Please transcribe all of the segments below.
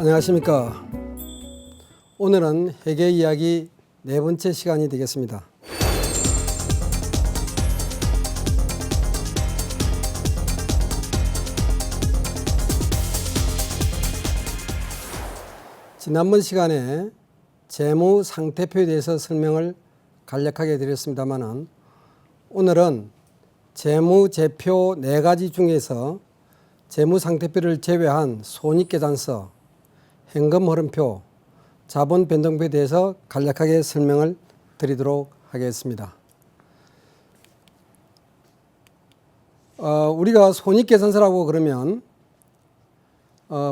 안녕하십니까. 오늘은 회계 이야기 네 번째 시간이 되겠습니다. 지난번 시간에 재무 상태표에 대해서 설명을 간략하게 드렸습니다만은 오늘은 재무제표 4가지 중에서 재무상태표를 제외한 손익계산서, 현금흐름표, 자본변동표에 대해서 간략하게 설명을 드리도록 하겠습니다. 우리가 손익계산서라고 그러면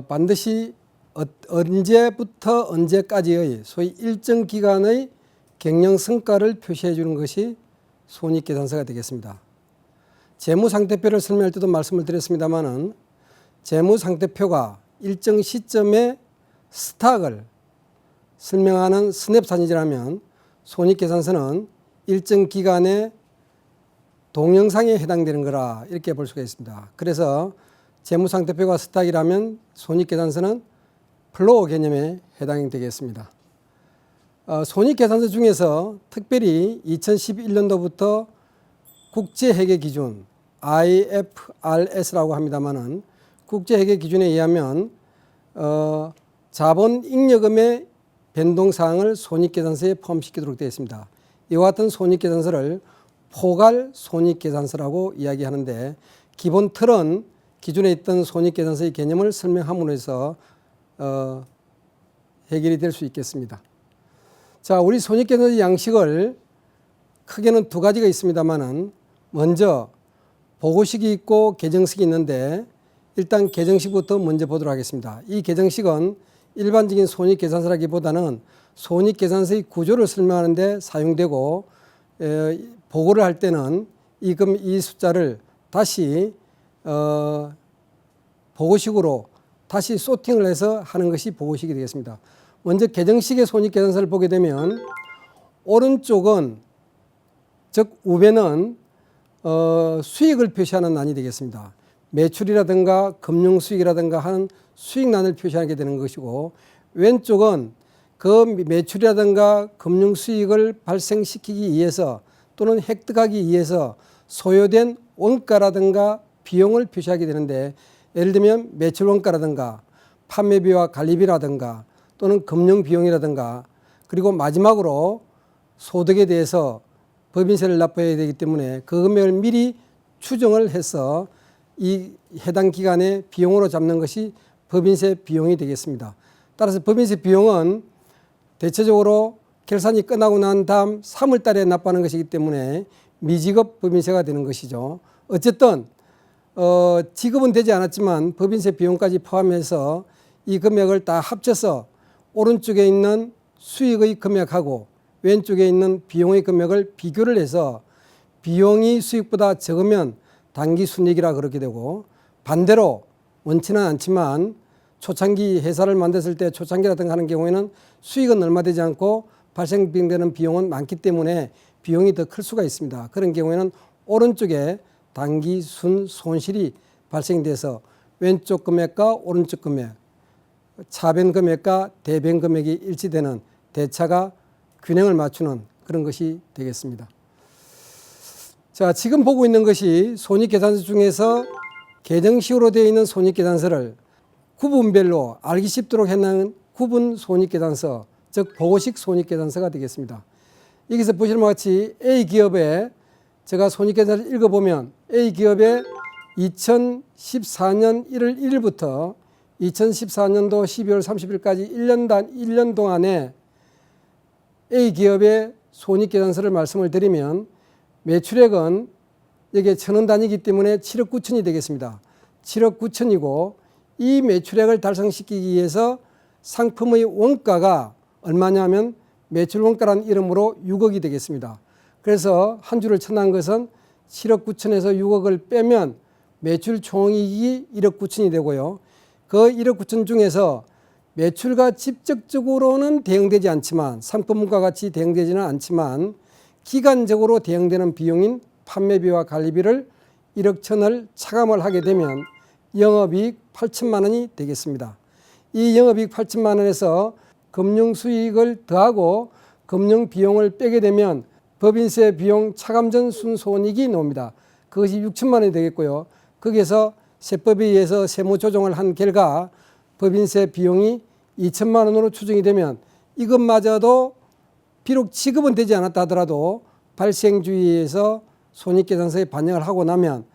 반드시 언제부터 언제까지의 소위 일정 기간의 경영 성과를 표시해 주는 것이 손익계산서가 되겠습니다. 재무상태표를 설명할 때도 말씀을 드렸습니다마는 재무상태표가 일정 시점의 스탁을 설명하는 스냅사진이라면 손익계산서는 일정 기간의 동영상에 해당되는 거라 이렇게 볼 수가 있습니다. 그래서 재무상태표가 스탁이라면 손익계산서는 플로우 개념에 해당이 되겠습니다. 손익계산서 중에서 특별히 2011년도부터 국제회계기준 IFRS라고 합니다만은 국제회계기준에 의하면 자본잉여금의 변동사항을 손익계산서에 포함시키도록 되어 있습니다. 이와 같은 손익계산서를 포괄 손익계산서라고 이야기하는데 기본 틀은 기존에 있던 손익계산서의 개념을 설명함으로 해서 해결이 될 수 있겠습니다. 자, 우리 손익계산서 양식을 크게는 2가지가 있습니다만은 먼저 보고식이 있고 계정식이 있는데 일단 계정식부터 먼저 보도록 하겠습니다. 이 계정식은 일반적인 손익계산서라기보다는 손익계산서의 구조를 설명하는 데 사용되고 보고를 할 때는 이 숫자를 다시 보고식으로 다시 소팅을 해서 하는 것이 보고식이 되겠습니다. 먼저 계정식의 손익계산서를 보게 되면 오른쪽은 즉 우배는 수익을 표시하는 난이 되겠습니다. 매출이라든가 금융수익이라든가 하는 수익난을 표시하게 되는 것이고 왼쪽은 그 매출이라든가 금융수익을 발생시키기 위해서 또는 획득하기 위해서 소요된 원가라든가 비용을 표시하게 되는데 예를 들면 매출원가라든가 판매비와 관리비라든가 또는 금융비용이라든가 그리고 마지막으로 소득에 대해서 법인세를 납부해야 되기 때문에 그 금액을 미리 추정을 해서 이 해당 기간의 비용으로 잡는 것이 법인세 비용이 되겠습니다. 따라서 법인세 비용은 대체적으로 결산이 끝나고 난 다음 3월 달에 납부하는 것이기 때문에 미지급 법인세가 되는 것이죠. 어쨌든 지급은 되지 않았지만 법인세 비용까지 포함해서 이 금액을 다 합쳐서 오른쪽에 있는 수익의 금액하고 왼쪽에 있는 비용의 금액을 비교를 해서 비용이 수익보다 적으면 당기순이익이라 그렇게 되고 반대로 원치는 않지만 초창기 회사를 만들었을 때 초창기라든가 하는 경우에는 수익은 얼마 되지 않고 발생되는 비용은 많기 때문에 비용이 더 클 수가 있습니다. 그런 경우에는 오른쪽에 당기순 손실이 발생돼서 왼쪽 금액과 오른쪽 금액, 차변 금액과 대변 금액이 일치되는 대차가 균형을 맞추는 그런 것이 되겠습니다. 자, 지금 보고 있는 것이 손익계산서 중에서 계정식으로 되어 있는 손익계산서를 구분별로 알기 쉽도록 해놓은 구분 손익계산서, 즉 보고식 손익계산서가 되겠습니다. 여기서 보시는 것 같이 A기업에 제가 손익계산서를 읽어보면 A기업에 2014년 1월 1일부터 2014년도 12월 30일까지 1년 동안에 A기업의 손익계산서를 말씀을 드리면 매출액은 여기에 1,000원 단위이기 때문에 7억 9천이 되겠습니다. 7억 9천이고 이 매출액을 달성시키기 위해서 상품의 원가가 얼마냐면 매출원가라는 이름으로 6억이 되겠습니다. 그래서 한 주를 쳐난 것은 7억 9천에서 6억을 빼면 매출 총이익이 1억 9천이 되고요. 그 1억 9천 중에서 매출과 직접적으로는 대응되지 않지만 상품과 같이 대응되지는 않지만 기간적으로 대응되는 비용인 판매비와 관리비를 1억 1천을 차감을 하게 되면 영업이익 8천만 원이 되겠습니다. 이 영업이익 8천만 원에서 금융수익을 더하고 금융비용을 빼게 되면 법인세 비용 차감전 순손익이 나옵니다. 그것이 6천만 원이 되겠고요. 거기에서 세법에 의해서 세무조정을 한 결과 법인세 비용이 2천만 원으로 추정이 되면 이것마저도 비록 지급은 되지 않았다 하더라도 발생주의에서 손익계산서에 반영을 하고 나면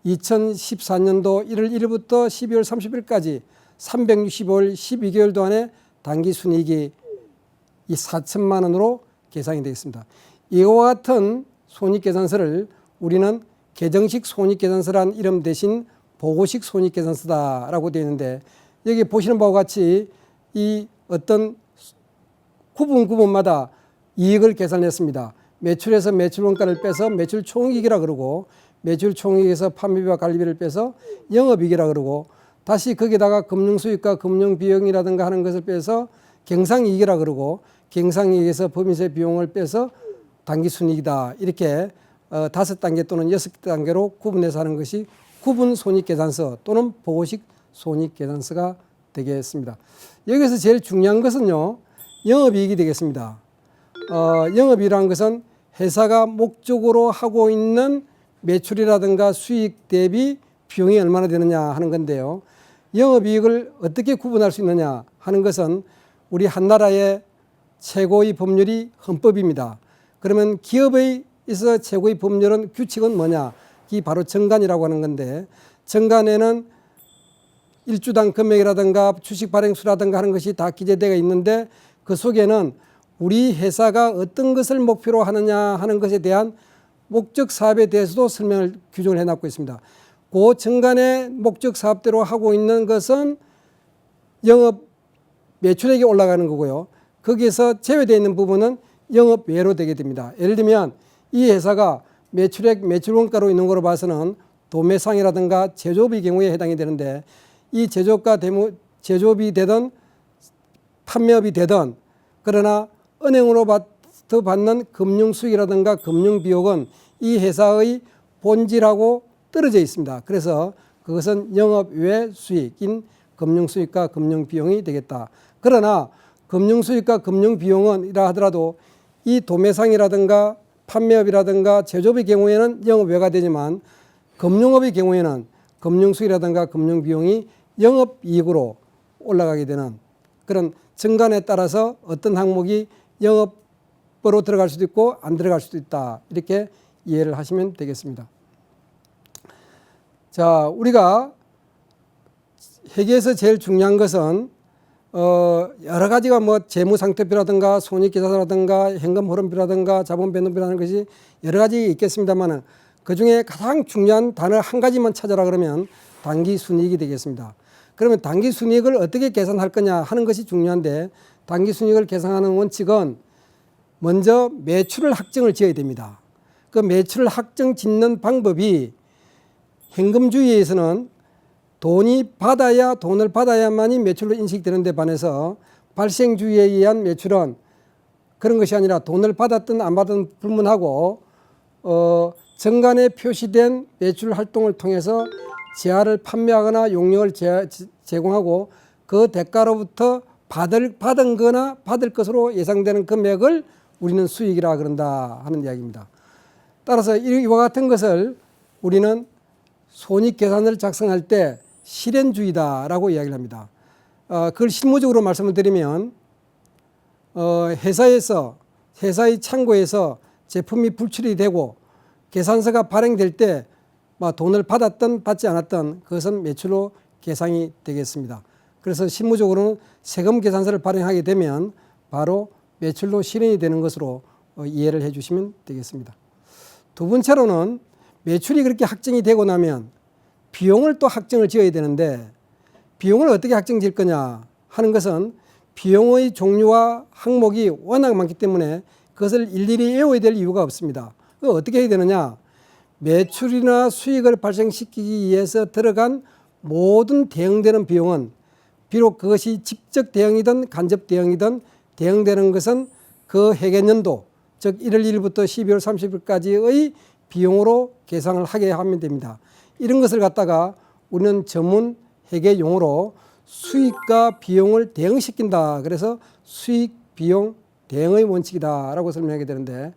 2014년도 1월 1일부터 12월 30일까지 365일 12개월 동안의 당기순이익이 이 4천만 원으로 계산이 되겠습니다. 이와 같은 손익계산서를 우리는 계정식 손익계산서란 이름 대신 보고식 손익계산서다라고 되어 있는데, 여기 보시는 바와 같이 이 어떤 구분마다 이익을 계산했습니다. 매출에서 매출원가를 빼서 매출총이익이라 그러고, 매출총이익에서 판매비와 관리비를 빼서 영업이익이라 그러고, 다시 거기다가 금융수익과 금융비용이라든가 하는 것을 빼서 경상이익이라 그러고, 경상이익에서 법인세 비용을 빼서 당기순이익이다. 이렇게 5단계 또는 6단계로 구분해서 하는 것이 구분손익계산서 또는 보고식 손익계산서가 되겠습니다. 여기서 제일 중요한 것은요, 영업이익이 되겠습니다. 영업이익이라는 것은 회사가 목적으로 하고 있는 매출이라든가 수익 대비 비용이 얼마나 되느냐 하는 건데요. 영업이익을 어떻게 구분할 수 있느냐 하는 것은 우리 한나라의 최고의 법률이 헌법입니다. 그러면 기업에 있어 최고의 법률은 규칙은 뭐냐? 이 바로 정관이라고 하는 건데, 정관에는 일주당 금액이라든가 주식 발행수라든가 하는 것이 다 기재되어 있는데, 그 속에는 우리 회사가 어떤 것을 목표로 하느냐 하는 것에 대한 목적 사업에 대해서도 설명을 규정을 해놨고 있습니다. 그 정관의 목적 사업대로 하고 있는 것은 영업 매출액이 올라가는 거고요. 거기에서 제외되어 있는 부분은 영업 외로 되게 됩니다. 예를 들면 이 회사가 매출액, 매출원가로 있는 거로 봐서는 도매상이라든가 제조업의 경우에 해당이 되는데, 이 제조업과 제조업이 되든 판매업이 되든, 그러나 은행으로부터 받는 금융수익이라든가 금융비용은 이 회사의 본질하고 떨어져 있습니다. 그래서 그것은 영업 외 수익인 금융수익과 금융비용이 되겠다. 그러나 금융수익과 금융비용은 이라 하더라도 이 도매상이라든가 판매업이라든가 제조업의 경우에는 영업 외가 되지만, 금융업의 경우에는 금융수익이라든가 금융비용이 영업이익으로 올라가게 되는 그런 정관에 따라서 어떤 항목이 영업으로 들어갈 수도 있고 안 들어갈 수도 있다. 이렇게 이해를 하시면 되겠습니다. 자, 우리가 회계에서 제일 중요한 것은 여러 가지가 뭐 재무상태표라든가 손익계산서라든가 현금흐름표라든가 자본변동표라는 것이 여러 가지 있겠습니다만, 그중에 가장 중요한 단어 한 가지만 찾아라 그러면 당기순이익이 되겠습니다. 그러면 당기순이익을 어떻게 계산할 거냐 하는 것이 중요한데, 당기순이익을 계산하는 원칙은 먼저 매출을 확정을 지어야 됩니다. 그 매출을 확정 짓는 방법이 현금주의에서는 돈을 받아야만이 매출로 인식되는 데 반해서 발생주의에 의한 매출은 그런 것이 아니라 돈을 받았든 안 받았든 불문하고 정관에 표시된 매출 활동을 통해서 재화를 판매하거나 용역을 제공하고 그 대가로부터 받은 거나 받을 것으로 예상되는 금액을 우리는 수익이라 그런다 하는 이야기입니다. 따라서 이와 같은 것을 우리는 손익계산을 작성할 때 실현주의다라고 이야기를 합니다. 그걸 실무적으로 말씀을 드리면 회사의 창고에서 제품이 불출이 되고 계산서가 발행될 때 돈을 받았든 받지 않았든 그것은 매출로 계산이 되겠습니다. 그래서 실무적으로는 세금 계산서를 발행하게 되면 바로 매출로 실현이 되는 것으로 이해를 해 주시면 되겠습니다. 두 번째로는 매출이 그렇게 확정이 되고 나면 비용을 또 확정을 지어야 되는데, 비용을 어떻게 확정 지을 거냐 하는 것은 비용의 종류와 항목이 워낙 많기 때문에 그것을 일일이 외워야 될 이유가 없습니다. 그걸 어떻게 해야 되느냐? 매출이나 수익을 발생시키기 위해서 들어간 모든 대응되는 비용은, 비록 그것이 직접 대응이든 간접 대응이든 대응되는 것은 그 회계연도, 즉 1월 1일부터 12월 30일까지의 비용으로 계산을 하게 하면 됩니다. 이런 것을 갖다가 우리는 전문 회계 용어로 수익과 비용을 대응시킨다. 그래서 수익, 비용, 대응의 원칙이다라고 설명하게 되는데,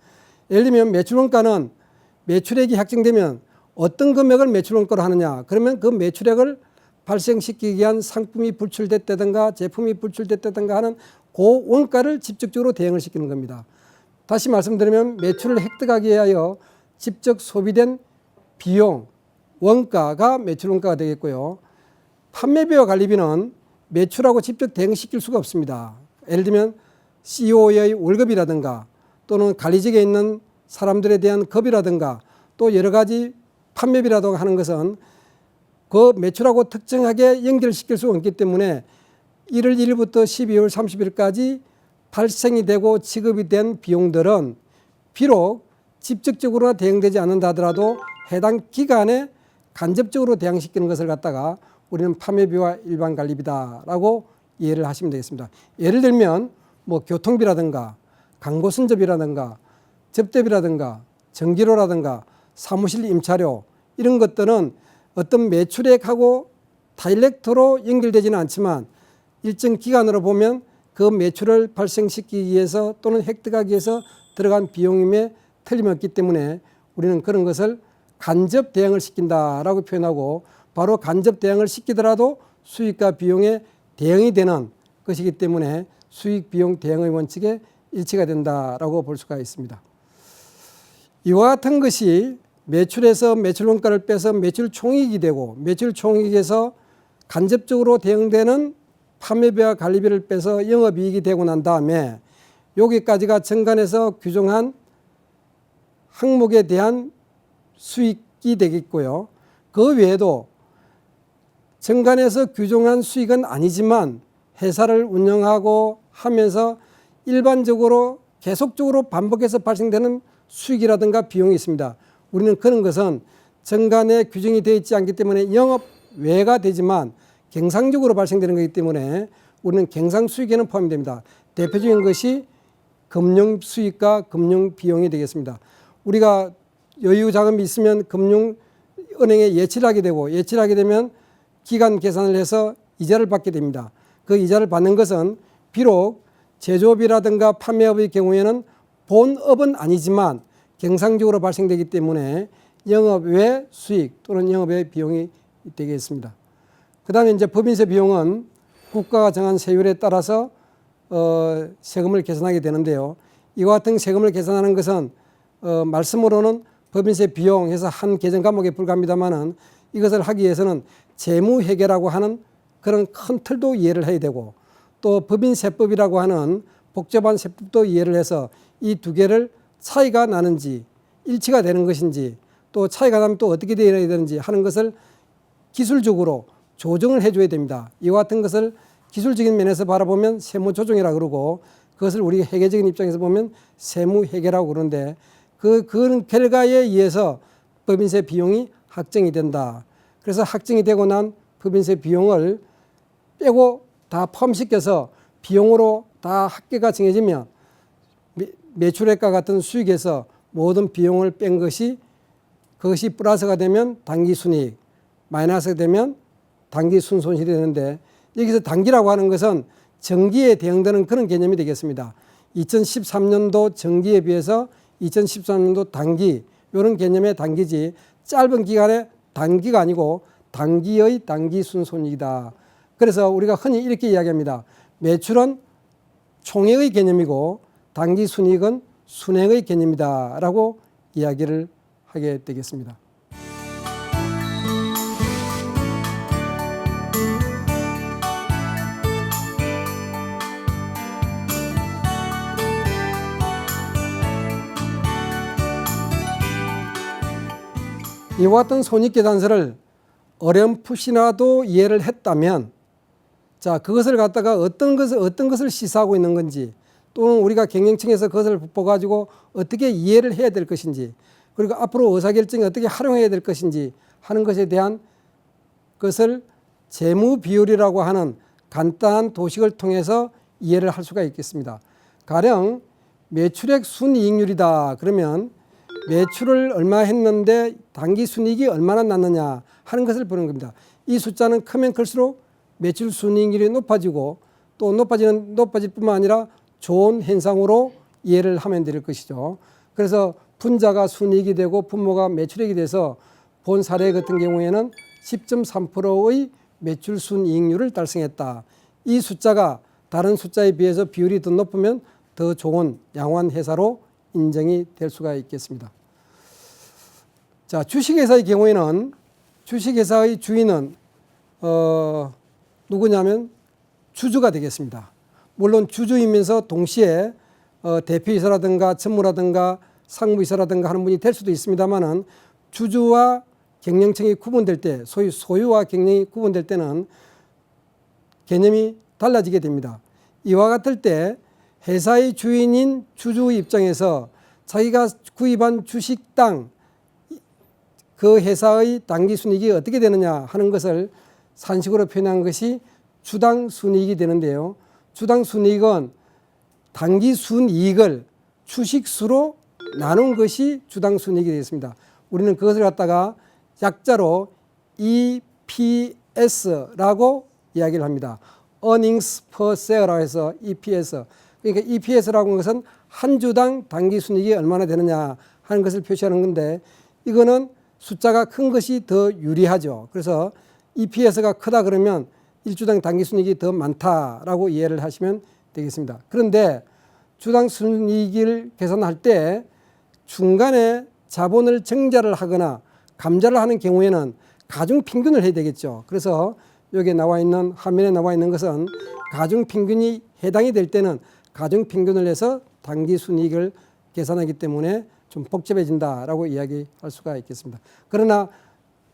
예를 들면 매출원가는 매출액이 확정되면 어떤 금액을 매출원가로 하느냐. 그러면 그 매출액을 발생시키기 위한 상품이 불출됐다든가 제품이 불출됐다든가 하는 그 원가를 직접적으로 대응을 시키는 겁니다. 다시 말씀드리면 매출을 획득하기 위하여 직접 소비된 비용, 원가가 매출원가가 되겠고요. 판매비와 관리비는 매출하고 직접 대응시킬 수가 없습니다. 예를 들면 CEO의 월급이라든가 또는 관리직에 있는 사람들에 대한 급이라든가 또 여러 가지 판매비라든가 하는 것은 그 매출하고 특정하게 연결시킬 수가 없기 때문에 1월 1일부터 12월 30일까지 발생이 되고 지급이 된 비용들은 비록 직접적으로 대응되지 않는다 하더라도 해당 기간에 간접적으로 대응시키는 것을 갖다가 우리는 판매비와 일반 관리비다라고 이해를 하시면 되겠습니다. 예를 들면 뭐 교통비라든가 광고 선접이라든가 접대비라든가 전기료라든가 사무실 임차료 이런 것들은 어떤 매출액하고 다이렉트로 연결되지는 않지만 일정 기간으로 보면 그 매출을 발생시키기 위해서 또는 획득하기 위해서 들어간 비용임에 틀림없기 때문에 우리는 그런 것을 간접 대응을 시킨다라고 표현하고 바로 간접 대응을 시키더라도 수익과 비용에 대응이 되는 것이기 때문에 수익, 비용, 대응의 원칙에 일치가 된다라고 볼 수가 있습니다. 이와 같은 것이 매출에서 매출원가를 빼서 매출 총익이 되고 매출 총익에서 간접적으로 대응되는 판매비와 관리비를 빼서 영업이익이 되고 난 다음에 여기까지가 정관에서 규정한 항목에 대한 수익이 되겠고요. 그 외에도 정관에서 규정한 수익은 아니지만 회사를 운영하고 하면서 일반적으로 계속적으로 반복해서 발생되는 수익이라든가 비용이 있습니다. 우리는 그런 것은 정관에 규정이 되어 있지 않기 때문에 영업 외가 되지만 경상적으로 발생되는 것이기 때문에 우리는 경상수익에는 포함이 됩니다. 대표적인 것이 금융수익과 금융비용이 되겠습니다. 우리가 여유 자금이 있으면 금융은행에 예치를 하게 되고 예치를 하게 되면 기간 계산을 해서 이자를 받게 됩니다. 그 이자를 받는 것은 비록 제조업이라든가 판매업의 경우에는 본업은 아니지만 경상적으로 발생되기 때문에 영업 외 수익 또는 영업 외 비용이 되겠습니다. 그 다음에 이제 법인세 비용은 국가가 정한 세율에 따라서 세금을 계산하게 되는데요. 이와 같은 세금을 계산하는 것은 말씀으로는 법인세 비용 해서 한 개정 과목에 불과합니다만은 이것을 하기 위해서는 재무회계라고 하는 그런 큰 틀도 이해를 해야 되고 또 법인세법이라고 하는 복잡한 세법도 이해를 해서 이 두 개를 차이가 나는지 일치가 되는 것인지 또 차이가 나면 또 어떻게 되어야 되는지 하는 것을 기술적으로 조정을 해줘야 됩니다. 이와 같은 것을 기술적인 면에서 바라보면 세무조정이라고 그러고 그것을 우리 회계적인 입장에서 보면 세무회계라고 그러는데 그런 결과에 의해서 법인세 비용이 확정이 된다. 그래서 확정이 되고 난 법인세 비용을 빼고 다 포함시켜서 비용으로 다 합계가 정해지면 매출액과 같은 수익에서 모든 비용을 뺀 것이 그것이 플러스가 되면 당기순이익, 마이너스가 되면 당기순손실이 되는데 여기서 당기라고 하는 것은 정기에 대응되는 그런 개념이 되겠습니다. 2013년도 정기에 비해서 2013년도 단기 이런 개념의 단기지 짧은 기간의 단기가 아니고 단기의 단기순손익이다. 그래서 우리가 흔히 이렇게 이야기합니다. 매출은 총액의 개념이고 단기순이익은 순행의 개념이다 라고 이야기를 하게 되겠습니다. 이와 같은 손익계산서를 어렴풋이나도 이해를 했다면 자 그것을 갖다가 어떤 것을 시사하고 있는 건지 또는 우리가 경영층에서 그것을 보가지고 어떻게 이해를 해야 될 것인지 그리고 앞으로 의사결정에 어떻게 활용해야 될 것인지 하는 것에 대한 것을 재무비율이라고 하는 간단한 도식을 통해서 이해를 할 수가 있겠습니다. 가령 매출액 순이익률이다 그러면 매출을 얼마 했는데 단기순이익이 얼마나 났느냐 하는 것을 보는 겁니다. 이 숫자는 크면 클수록 매출 순이익률이 높아지고 또 높아질 뿐만 아니라 좋은 현상으로 이해를 하면 될 것이죠. 그래서 분자가 순이익이 되고 분모가 매출액이 돼서 본 사례 같은 경우에는 10.3%의 매출 순이익률을 달성했다. 이 숫자가 다른 숫자에 비해서 비율이 더 높으면 더 좋은 양호한 회사로 인정이 될 수가 있겠습니다. 자, 주식회사의 경우에는 주식회사의 주인은 누구냐면 주주가 되겠습니다. 물론 주주이면서 동시에 대표이사라든가 전무라든가 상무이사라든가 하는 분이 될 수도 있습니다만은 주주와 경영청이 구분될 때, 소위 소유와 경영이 구분될 때는 개념이 달라지게 됩니다. 이와 같을 때 회사의 주인인 주주 입장에서 자기가 구입한 주식당 그 회사의 당기순이익이 어떻게 되느냐 하는 것을 산식으로 표현한 것이 주당순이익이 되는데요. 주당순이익은 당기순이익을 주식수로 나눈 것이 주당순이익이 되겠습니다. 우리는 그것을 갖다가 약자로 EPS라고 이야기를 합니다. Earnings per share라고 해서 EPS. 그러니까 EPS라고 하는 것은 한 주당 당기순이익이 얼마나 되느냐 하는 것을 표시하는 건데 이거는 숫자가 큰 것이 더 유리하죠. 그래서 EPS가 크다 그러면 1주당 당기순이익이 더 많다라고 이해를 하시면 되겠습니다. 그런데 주당 순이익을 계산할 때 중간에 자본을 증자를 하거나 감자를 하는 경우에는 가중평균을 해야 되겠죠. 그래서 여기 나와 있는 화면에 나와 있는 것은 가중평균이 해당이 될 때는 가중평균을 해서 당기순이익을 계산하기 때문에 좀 복잡해진다라고 이야기할 수가 있겠습니다. 그러나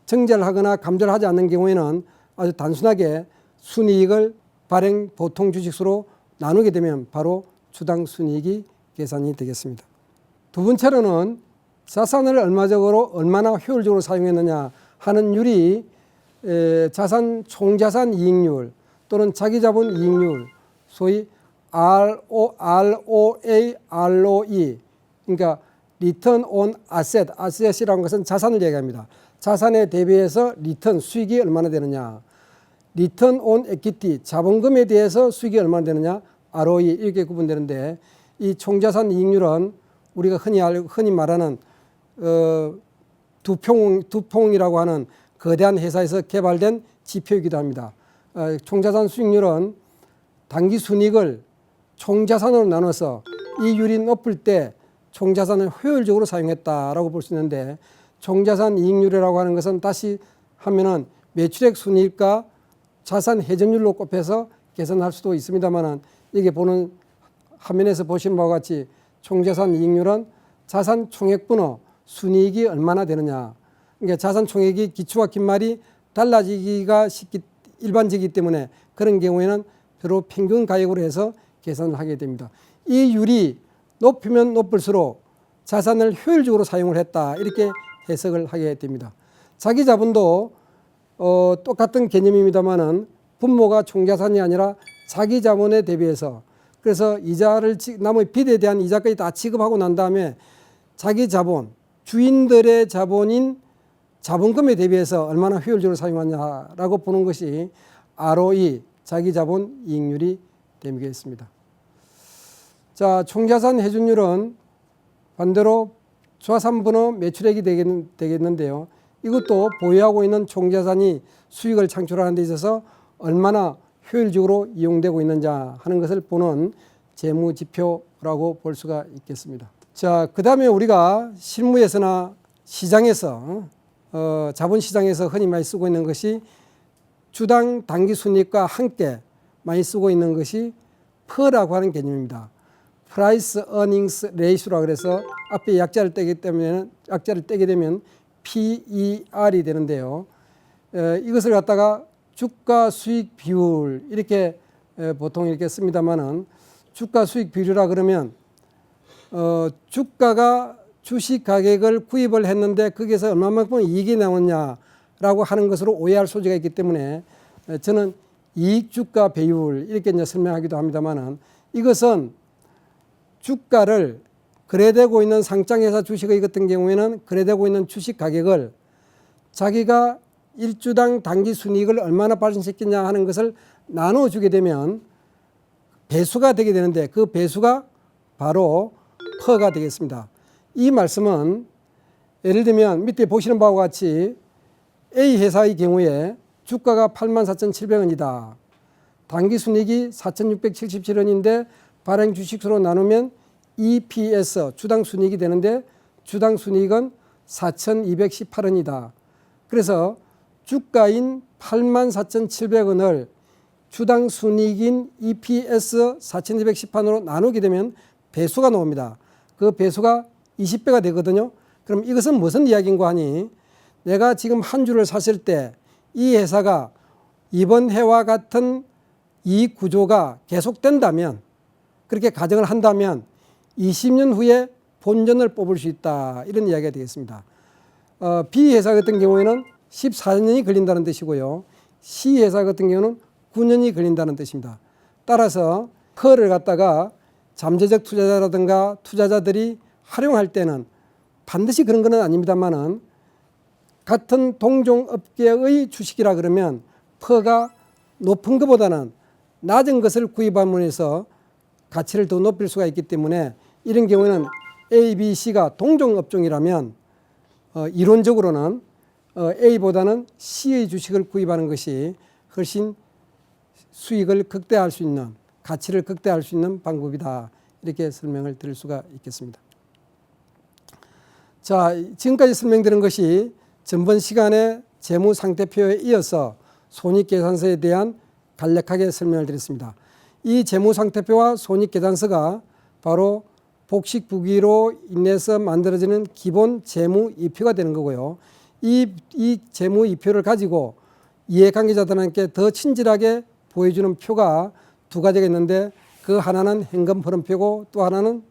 증자를 하거나 감자를 하지 않는 경우에는 아주 단순하게 순이익을 발행 보통 주식수로 나누게 되면 바로 주당 순이익이 계산이 되겠습니다. 두 번째로는 자산을 얼마나 효율적으로 사용했느냐 하는 율이 자산 총자산 이익률 또는 자기자본 이익률 소위 ROA, ROE 그러니까 Return on Asset, Asset이라는 것은 자산을 얘기합니다. 자산에 대비해서 리턴, 수익이 얼마나 되느냐. Return on Equity, 자본금에 대해서 수익이 얼마나 되느냐. ROE 이렇게 구분되는데 이 총자산 이익률은 우리가 흔히 말하는 두퐁이라고 하는 거대한 회사에서 개발된 지표이기도 합니다. 총자산 수익률은 당기순이익을 총자산으로 나눠서 이 율이 높을 때 총자산을 효율적으로 사용했다라고 볼 수 있는데 총자산 이익률이라고 하는 것은 다시 하면은 매출액 순이익과 자산 회전율로 곱해서 계산할 수도 있습니다만은 이게 보는 화면에서 보시는 바와 같이 총자산 이익률은 자산 총액분의 순이익이 얼마나 되느냐. 그러니까 자산 총액이 기초와 깃말이 달라지기가 일반적이기 때문에 그런 경우에는 서로 평균 가액으로 해서 계산을 하게 됩니다. 이 율이 높으면 높을수록 자산을 효율적으로 사용을 했다 이렇게 해석을 하게 됩니다. 자기 자본도 똑같은 개념입니다만은 분모가 총자산이 아니라 자기 자본에 대비해서 그래서 이자를 남의 빚에 대한 이자까지 다 지급하고 난 다음에 자기 자본 주인들의 자본인 자본금에 대비해서 얼마나 효율적으로 사용하냐라고 보는 것이 ROE 자기 자본 이익률이 되겠습니다. 자, 총자산 회전율은 반대로 자산분의 매출액이 되겠는데요. 이것도 보유하고 있는 총자산이 수익을 창출하는 데 있어서 얼마나 효율적으로 이용되고 있는지 하는 것을 보는 재무지표라고 볼 수가 있겠습니다. 자, 그 다음에 우리가 실무에서나 시장에서 자본시장에서 흔히 많이 쓰고 있는 것이 주당 당기순이익과 함께 많이 쓰고 있는 것이 PER라고 하는 개념입니다. Price Earnings Ratio라고 해서 앞에 약자를 떼게 되면 PER이 되는데요. 이것을 갖다가 주가 수익 비율 이렇게 보통 이렇게 씁니다만은 주가 수익 비율이라 그러면 주가가 주식 가격을 구입을 했는데 거기에서 얼마만큼 이익이 나오냐라고 하는 것으로 오해할 소지가 있기 때문에 저는 이익 주가 배율 이렇게 이제 설명하기도 합니다만은 이것은 주가를 거래되고 있는 상장회사 주식의 같은 경우에는 거래되고 있는 주식 가격을 자기가 일주당 당기순이익을 얼마나 발생시켰냐 하는 것을 나눠주게 되면 배수가 되게 되는데 그 배수가 바로 퍼가 되겠습니다. 이 말씀은 예를 들면 밑에 보시는 바와 같이 A 회사의 경우에 주가가 84,700원이다. 당기순이익이 4,677원인데 발행 주식수로 나누면 EPS 주당 순이익이 되는데 주당 순이익은 4,218원이다. 그래서 주가인 84,700원을 주당 순이익인 EPS 4,218원으로 나누게 되면 배수가 나옵니다. 그 배수가 20배가 되거든요. 그럼 이것은 무슨 이야기인가 하니 내가 지금 한 주를 샀을 때 이 회사가 이번 해와 같은 이익 구조가 계속된다면 그렇게 가정을 한다면 20년 후에 본전을 뽑을 수 있다. 이런 이야기가 되겠습니다. B 회사 같은 경우에는 14년이 걸린다는 뜻이고요. C 회사 같은 경우는 9년이 걸린다는 뜻입니다. 따라서 퍼를 갖다가 잠재적 투자자라든가 투자자들이 활용할 때는 반드시 그런 건 아닙니다만은 같은 동종업계의 주식이라 그러면 퍼가 높은 것보다는 낮은 것을 구입함으로 해서 가치를 더 높일 수가 있기 때문에 이런 경우에는 A, B, C가 동종업종이라면 이론적으로는 A보다는 C의 주식을 구입하는 것이 훨씬 수익을 극대화할 수 있는 가치를 극대화할 수 있는 방법이다. 이렇게 설명을 드릴 수가 있겠습니다. 자, 지금까지 설명드린 것이 전번 시간에 재무상태표에 이어서 손익계산서에 대한 간략하게 설명을 드렸습니다. 이 재무상태표와 손익계산서가 바로 복식부기로 인해서 만들어지는 기본 재무이표가 되는 거고요. 이 재무이표를 가지고 이해관계자들한테 더 친절하게 보여주는 표가 두 가지가 있는데 그 하나는 현금흐름표고 또 하나는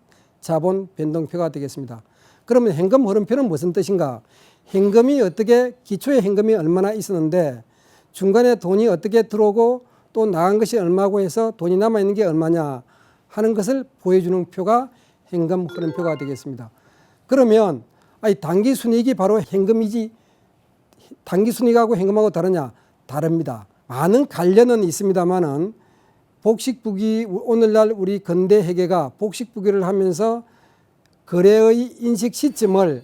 자본변동표가 되겠습니다. 그러면 현금흐름표는 무슨 뜻인가? 현금이 어떻게 기초에 현금이 얼마나 있었는데 중간에 돈이 어떻게 들어오고 또 나간 것이 얼마고 해서 돈이 남아있는 게 얼마냐 하는 것을 보여주는 표가 현금흐름표가 되겠습니다. 그러면 당기순이익이 바로 현금이지 당기순이익하고 현금하고 다르냐? 다릅니다. 많은 관련은 있습니다만은 복식부기 오늘날 우리 근대 회계가 복식부기를 하면서 거래의 인식 시점을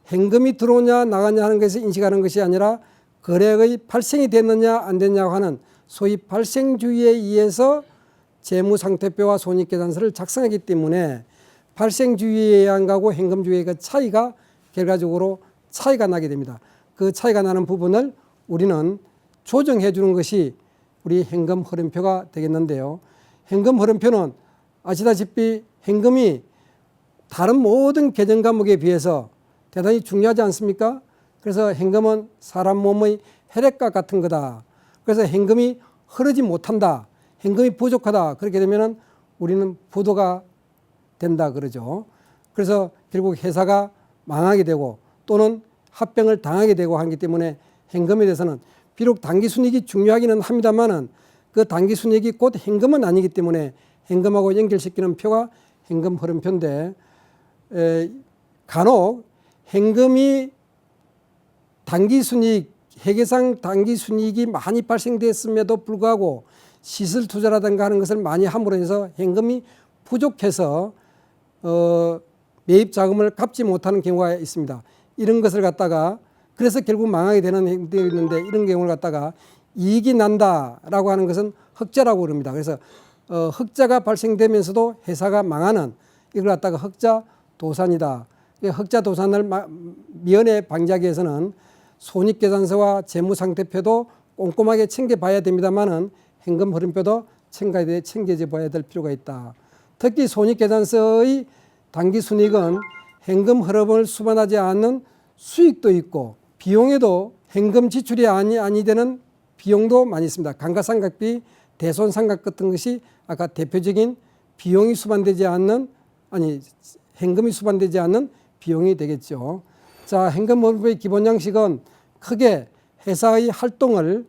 현금이 들어오냐 나가냐 하는 것에서 인식하는 것이 아니라 거래의 발생이 됐느냐 안 됐냐고 하는 소위 발생주의에 의해서 재무상태표와 손익계산서를 작성하기 때문에 발생주의에 의한 거하고 현금주의의 그 차이가 결과적으로 차이가 나게 됩니다. 그 차이가 나는 부분을 우리는 조정해 주는 것이 우리 현금흐름표가 되겠는데요. 현금흐름표는 아시다시피 현금이 다른 모든 계정 과목에 비해서 대단히 중요하지 않습니까? 그래서 현금은 사람 몸의 혈액과 같은 거다. 그래서 현금이 흐르지 못한다. 현금이 부족하다. 그렇게 되면 우리는 부도가 된다 그러죠. 그래서 결국 회사가 망하게 되고 또는 합병을 당하게 되고 하기 때문에 현금에 대해서는 비록 당기순이익이 중요하기는 합니다만은 그 당기순이익이 곧 현금은 아니기 때문에 현금하고 연결시키는 표가 현금흐름표인데 간혹 현금이 당기순이익, 회계상 당기순이익이 많이 발생됐음에도 불구하고 시설 투자라든가 하는 것을 많이 함으로 해서 현금이 부족해서 매입 자금을 갚지 못하는 경우가 있습니다. 이런 것을 갖다가 그래서 결국 망하게 되는 행동이 있는데 이런 경우를 갖다가 이익이 난다라고 하는 것은 흑자라고 그럽니다. 그래서 흑자가 발생되면서도 회사가 망하는 이걸 갖다가 흑자도산이다. 흑자도산을 미연에 방지하기 위해서는 손익계산서와 재무상태표도 꼼꼼하게 챙겨봐야 됩니다만은 현금흐름표도 챙겨져 봐야 될 필요가 있다. 특히 손익계산서의 당기순이익은 현금흐름을 수반하지 않는 수익도 있고 비용에도 현금 지출이 아니 되는 비용도 많이 있습니다. 감가상각비, 대손상각 같은 것이 아까 대표적인 비용이 수반되지 않는 현금이 수반되지 않는 비용이 되겠죠. 자, 현금흐름표의 기본 양식은 크게 회사의 활동을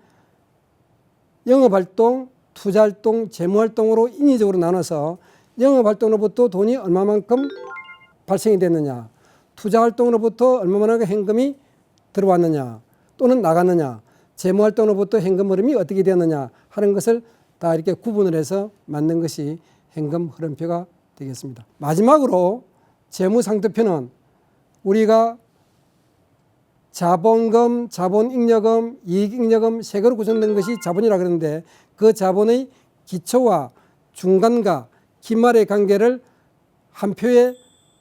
영업활동, 투자활동, 재무활동으로 인위적으로 나눠서 영업활동으로부터 돈이 얼마만큼 발생이 됐느냐, 투자활동으로부터 얼마만큼 현금이 들어왔느냐 또는 나갔느냐, 재무활동으로부터 현금 흐름이 어떻게 되었느냐 하는 것을 다 이렇게 구분을 해서 만든 것이 현금 흐름표가 되겠습니다. 마지막으로 재무상태표는 우리가 자본금, 자본잉여금, 이익잉여금 세 개로 구성된 것이 자본이라 그러는데 그 자본의 기초와 중간과 기말의 관계를 한 표의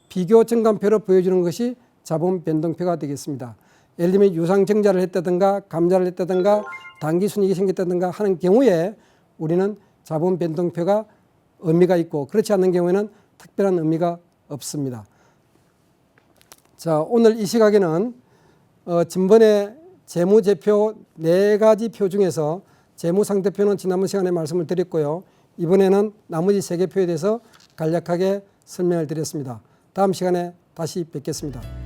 비교 정감표로 보여주는 것이 자본 변동표가 되겠습니다. 예를 들면 유상증자를 했다든가 감자를 했다든가 단기순이익이 생겼다든가 하는 경우에 우리는 자본 변동표가 의미가 있고 그렇지 않는 경우에는 특별한 의미가 없습니다. 자, 오늘 이 시각에는 전번에 재무제표 4가지 표 중에서 재무상태표는 지난번 시간에 말씀을 드렸고요. 이번에는 나머지 3개 표에 대해서 간략하게 설명을 드렸습니다. 다음 시간에 다시 뵙겠습니다.